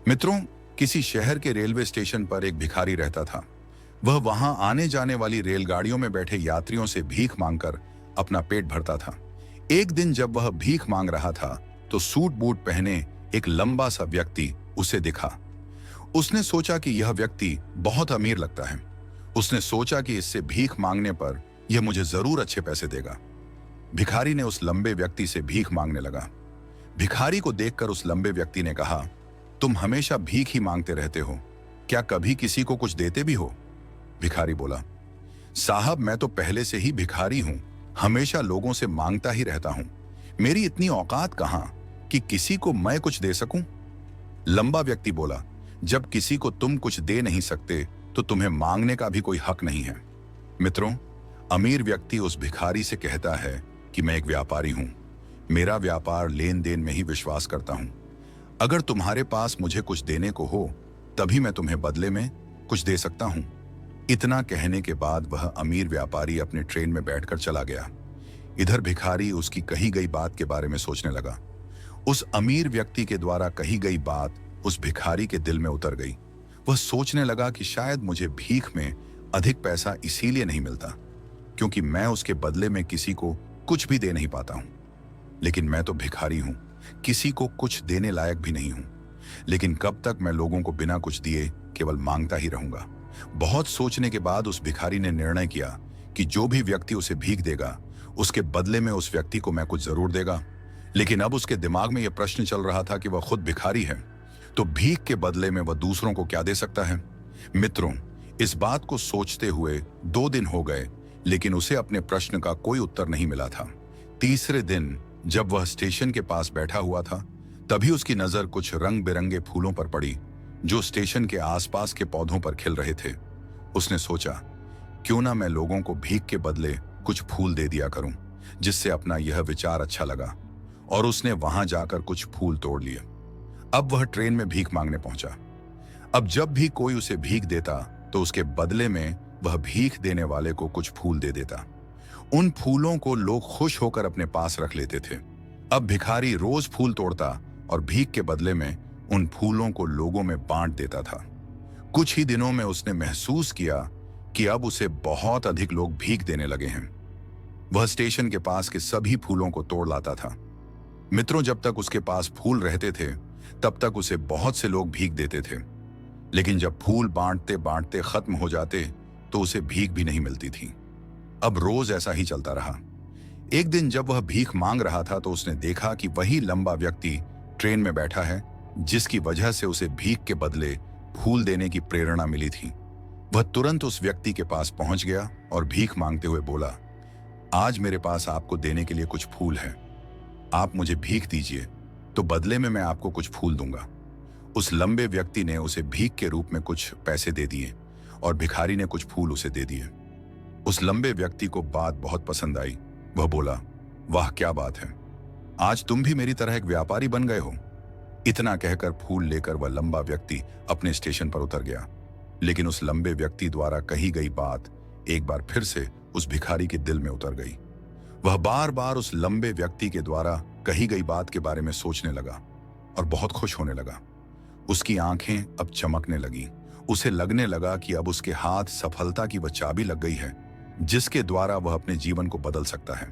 मित्रों, किसी शहर के रेलवे स्टेशन पर एक भिखारी रहता था। वह वहां आने जाने वाली रेलगाड़ियों में बैठे यात्रियों से भीख मांगकर अपना पेट भरता था। एक दिन जब वह भीख मांग रहा था तो सूट बूट पहने एक लंबा सा व्यक्ति उसे दिखा। उसने सोचा कि यह व्यक्ति बहुत अमीर लगता है। उसने सोचा कि इससे भीख मांगने पर यह मुझे जरूर अच्छे पैसे देगा। भिखारी ने उस लंबे व्यक्ति से भीख मांगने लगा। भिखारी को देखकर उस लंबे व्यक्ति ने कहा, तुम हमेशा भीख ही मांगते रहते हो, क्या कभी किसी को कुछ देते भी हो? भिखारी बोला, साहब मैं तो पहले से ही भिखारी हूं, हमेशा लोगों से मांगता ही रहता हूं। मेरी इतनी औकात कहां कि किसी को मैं कुछ दे सकूं? लंबा व्यक्ति बोला, जब किसी को तुम कुछ दे नहीं सकते तो तुम्हें मांगने का भी कोई हक नहीं है। मित्रों, अमीर व्यक्ति उस भिखारी से कहता है कि मैं एक व्यापारी हूं, मेरा व्यापार लेन देन में ही विश्वास करता हूं। अगर तुम्हारे पास मुझे कुछ देने को हो तभी मैं तुम्हें बदले में कुछ दे सकता हूं। इतना कहने के बाद वह अमीर व्यापारी अपने ट्रेन में बैठकर चला गया। इधर भिखारी उसकी कही गई बात के बारे में सोचने लगा। उस अमीर व्यक्ति के द्वारा कही गई बात उस भिखारी के दिल में उतर गई। वह सोचने लगा कि शायद मुझे भीख में अधिक पैसा इसीलिए नहीं मिलता क्योंकि मैं उसके बदले में किसी को कुछ भी दे नहीं पाता हूं। लेकिन मैं तो भिखारी हूं, किसी को कुछ देने लायक भी नहीं हूं। लेकिन कब तक मैं लोगों को बिना कुछ दिए केवल मांगता ही रहूंगा? बहुत सोचने के बाद उस भिखारी ने निर्णय किया कि जो भी व्यक्ति उसे भीख देगा उसके बदले में उस व्यक्ति को मैं कुछ जरूर देगा। लेकिन अब उसके दिमाग में यह प्रश्न चल रहा था कि वह खुद भिखारी है तो भीख के बदले में वह दूसरों को क्या दे सकता है? मित्रों, इस बात को सोचते हुए 2 दिन हो गए लेकिन उसे अपने प्रश्न का कोई उत्तर नहीं मिला था। तीसरे दिन जब वह स्टेशन के पास बैठा हुआ था तभी उसकी नजर कुछ रंग बिरंगे फूलों पर पड़ी जो स्टेशन के आसपास के पौधों पर खिल रहे थे। उसने सोचा, क्यों ना मैं लोगों को भीख के बदले कुछ फूल दे दिया करूं, जिससे अपना यह विचार अच्छा लगा और उसने वहां जाकर कुछ फूल तोड़ लिए। अब वह ट्रेन में भीख मांगने पहुंचा। अब जब भी कोई उसे भीख देता तो उसके बदले में वह भीख देने वाले को कुछ फूल दे देता। उन फूलों को लोग खुश होकर अपने पास रख लेते थे। अब भिखारी रोज फूल तोड़ता और भीख के बदले में उन फूलों को लोगों में बांट देता था। कुछ ही दिनों में उसने महसूस किया कि अब उसे बहुत अधिक लोग भीख देने लगे हैं। वह स्टेशन के पास के सभी फूलों को तोड़ लाता था। मित्रों, जब तक उसके पास फूल रहते थे तब तक उसे बहुत से लोग भीख देते थे। लेकिन जब फूल बांटते बांटते खत्म हो जाते तो उसे भीख भी नहीं मिलती थी। अब रोज ऐसा ही चलता रहा। एक दिन जब वह भीख मांग रहा था तो उसने देखा कि वही लंबा व्यक्ति ट्रेन में बैठा है जिसकी वजह से उसे भीख के बदले फूल देने की प्रेरणा मिली थी। वह तुरंत उस व्यक्ति के पास पहुंच गया और भीख मांगते हुए बोला, आज मेरे पास आपको देने के लिए कुछ फूल है, आप मुझे भीख दीजिए तो बदले में मैं आपको कुछ फूल दूंगा। उस लंबे व्यक्ति ने उसे भीख के रूप में कुछ पैसे दे दिए और भिखारी ने कुछ फूल उसे दे दिए। उस लंबे व्यक्ति को बात बहुत पसंद आई। वह बोला, वाह क्या बात है, आज तुम भी मेरी तरह एक व्यापारी बन गए हो। इतना कहकर फूल लेकर वह लंबा व्यक्ति अपने स्टेशन पर उतर गया। लेकिन उस लंबे व्यक्ति द्वारा कही गई बात एक बार फिर से उस भिखारी के दिल में उतर गई। वह बार बार उस लंबे व्यक्ति के द्वारा कही गई बात के बारे में सोचने लगा और बहुत खुश होने लगा। उसकी आंखें अब चमकने लगी। उसे लगने लगा कि अब उसके हाथ सफलता की वह चाबी लग गई है जिसके द्वारा वह अपने जीवन को बदल सकता है।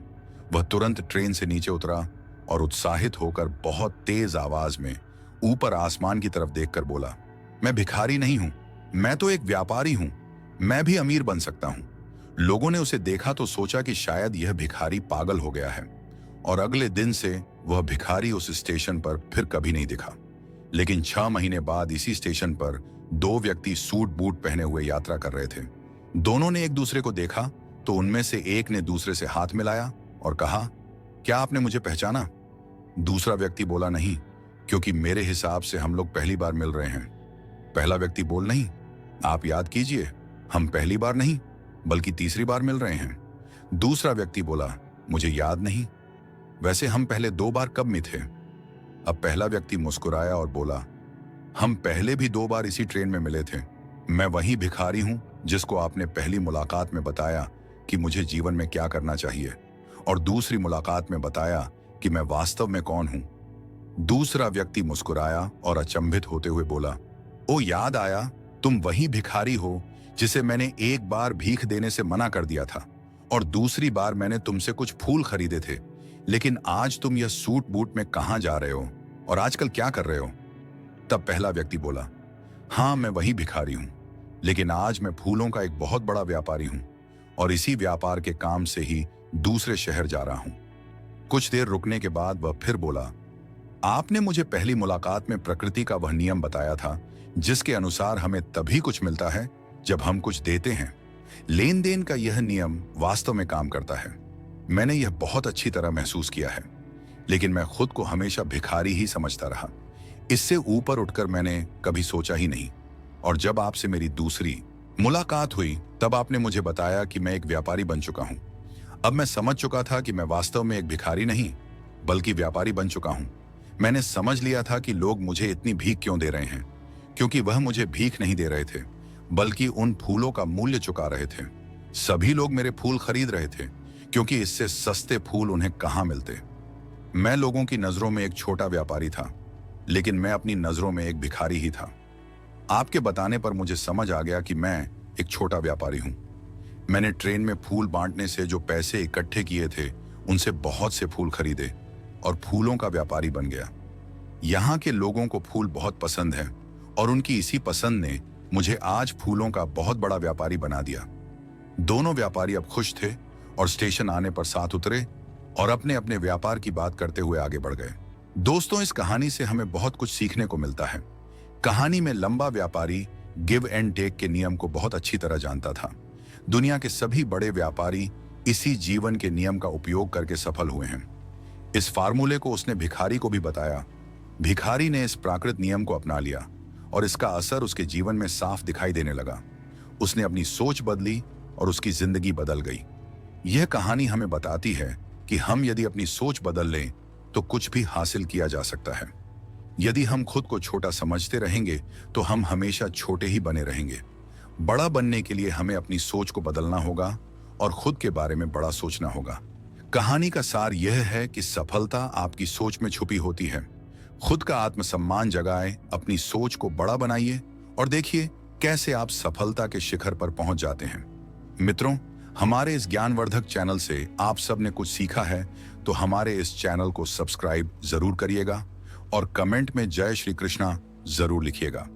वह तुरंत ट्रेन से नीचे उतरा और उत्साहित होकर बहुत तेज आवाज में ऊपर आसमान की तरफ देखकर बोला, मैं भिखारी नहीं हूं, मैं तो एक व्यापारी हूं, मैं भी अमीर बन सकता हूं। लोगों ने उसे देखा तो सोचा कि शायद यह भिखारी पागल हो गया है और अगले दिन से वह भिखारी उस स्टेशन पर फिर कभी नहीं दिखा। लेकिन 6 महीने बाद इसी स्टेशन पर 2 व्यक्ति सूट बूट पहने हुए यात्रा कर रहे थे। दोनों ने एक दूसरे को देखा तो उनमें से एक ने दूसरे से हाथ मिलाया और कहा, क्या आपने मुझे पहचाना? दूसरा व्यक्ति बोला, नहीं, क्योंकि मेरे हिसाब से हम लोग पहली बार मिल रहे हैं। पहला व्यक्ति बोल, नहीं, आप याद कीजिए, हम पहली बार नहीं बल्कि तीसरी बार मिल रहे हैं। दूसरा व्यक्ति बोला, मुझे याद नहीं, वैसे हम पहले 2 बार कब में थे? अब पहला व्यक्ति मुस्कुराया और बोला, हम पहले भी 2 बार इसी ट्रेन में मिले थे। मैं वही भिखारी हूं जिसको आपने पहली मुलाकात में बताया कि मुझे जीवन में क्या करना चाहिए और दूसरी मुलाकात में बताया कि मैं वास्तव में कौन हूं। दूसरा व्यक्ति मुस्कुराया और अचंभित होते हुए बोला, ओ याद आया, तुम वही भिखारी हो जिसे मैंने एक बार भीख देने से मना कर दिया था और दूसरी बार मैंने तुमसे कुछ फूल खरीदे थे, लेकिन आज तुम यह सूट बूट में कहां जा रहे हो और आजकल क्या कर रहे हो? तब पहला व्यक्ति बोला, हाँ मैं वही भिखारी हूं, लेकिन आज मैं फूलों का एक बहुत बड़ा व्यापारी हूं और इसी व्यापार के काम से ही दूसरे शहर जा रहा हूं। कुछ देर रुकने के बाद वह फिर बोला, आपने मुझे पहली मुलाकात में प्रकृति का वह नियम बताया था जिसके अनुसार हमें तभी कुछ मिलता है जब हम कुछ देते हैं। लेन देन का यह नियम वास्तव में काम करता है। मैंने यह बहुत अच्छी तरह महसूस किया है, लेकिन मैं खुद को हमेशा भिखारी ही समझता रहा। इससे ऊपर उठकर मैंने कभी सोचा ही नहीं। और जब आपसे मेरी दूसरी मुलाकात हुई तब आपने मुझे बताया कि मैं एक व्यापारी बन चुका हूं। अब मैं समझ चुका था कि मैं वास्तव में एक भिखारी नहीं बल्कि व्यापारी बन चुका हूं। मैंने समझ लिया था कि लोग मुझे इतनी भीख क्यों दे रहे हैं, क्योंकि वह मुझे भीख नहीं दे रहे थे बल्कि उन फूलों का मूल्य चुका रहे थे। सभी लोग मेरे फूल खरीद रहे थे क्योंकि इससे सस्ते फूल उन्हें कहां मिलते। मैं लोगों की नजरों में एक छोटा व्यापारी था, लेकिन मैं अपनी नजरों में एक भिखारी ही था। आपके बताने पर मुझे समझ आ गया कि मैं एक छोटा व्यापारी हूं। मैंने ट्रेन में फूल बांटने से जो पैसे इकट्ठे किए थे उनसे बहुत से फूल खरीदे और फूलों का व्यापारी बन गया। यहाँ के लोगों को फूल बहुत पसंद है और उनकी इसी पसंद ने मुझे आज फूलों का बहुत बड़ा व्यापारी बना दिया। दोनों व्यापारी अब खुश थे और स्टेशन आने पर साथ उतरे और अपने अपने व्यापार की बात करते हुए आगे बढ़ गए। दोस्तों, इस कहानी से हमें बहुत कुछ सीखने को मिलता है। कहानी में लंबा व्यापारी गिव एंड टेक के नियम को बहुत अच्छी तरह जानता था। दुनिया के सभी बड़े व्यापारी इसी जीवन के नियम का उपयोग करके सफल हुए हैं। इस फार्मूले को उसने भिखारी को भी बताया। भिखारी ने इस प्राकृत नियम को अपना लिया और इसका असर उसके जीवन में साफ दिखाई देने लगा। उसने अपनी सोच बदली और उसकी जिंदगी बदल गई। यह कहानी हमें बताती है कि हम यदि अपनी सोच बदल लें तो कुछ भी हासिल किया जा सकता है। यदि हम खुद को छोटा समझते रहेंगे तो हम हमेशा छोटे ही बने रहेंगे। बड़ा बनने के लिए हमें अपनी सोच को बदलना होगा और खुद के बारे में बड़ा सोचना होगा। कहानी का सार यह है कि सफलता आपकी सोच में छुपी होती है। खुद का आत्मसम्मान जगाएं, अपनी सोच को बड़ा बनाइए और देखिए कैसे आप सफलता के शिखर पर पहुंच जाते हैं। मित्रों, हमारे इस ज्ञानवर्धक चैनल से आप सब ने कुछ सीखा है तो हमारे इस चैनल को सब्सक्राइब जरूर करिएगा और कमेंट में जय श्री कृष्णा जरूर लिखिएगा।